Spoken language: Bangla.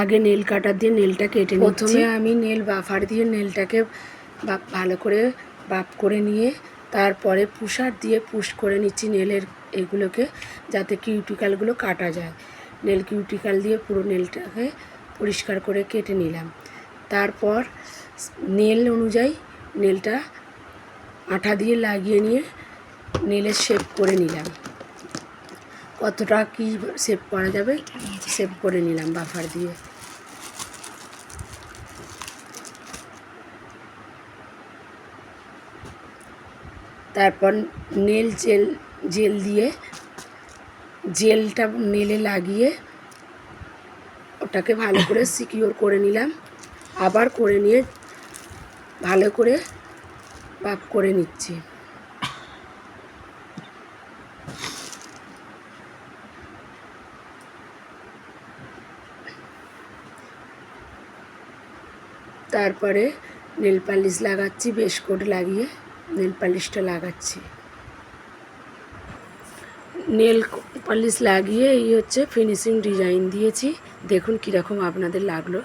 আগে নেল কাটার দিয়ে নেলটা কেটে নিচ্ছি। প্রথমে আমি নেল বাফার দিয়ে নেলটাকে ভালো করে বাফ করে নিয়ে তারপরে পুশার দিয়ে পুশ করে নিচ্ছি নেলের এগুলোকে, যাতে কিউটিক্যালগুলো কাটা যায়। নেল কিউটিক্যাল দিয়ে পুরো নেলটাকে পরিষ্কার করে কেটে নিলাম। তারপর নেল অনুযায়ী নেলটা আঠা দিয়ে লাগিয়ে নিয়ে নেলের শেপ করে নিলাম। কতটা কী শেপ করা যাবে শেপ করে নিলাম বাফার দিয়ে। তারপর নেল জেল দিয়ে জেলটা নেলে লাগিয়ে ওটাকে ভালো করে সিকিউর করে নিলাম। আবার করে নিয়ে ভালো করে বাফ করে নিচ্ছি। তারপরে নেল পালিশ লাগাচ্ছি, বেশ কোট লাগিয়ে নেল পালিশটা লাগাচ্ছি। নেল পালিশ লাগিয়ে এই হচ্ছে ফিনিশিং ডিজাইন দিয়েছি। দেখুন কীরকম আপনাদের লাগলো।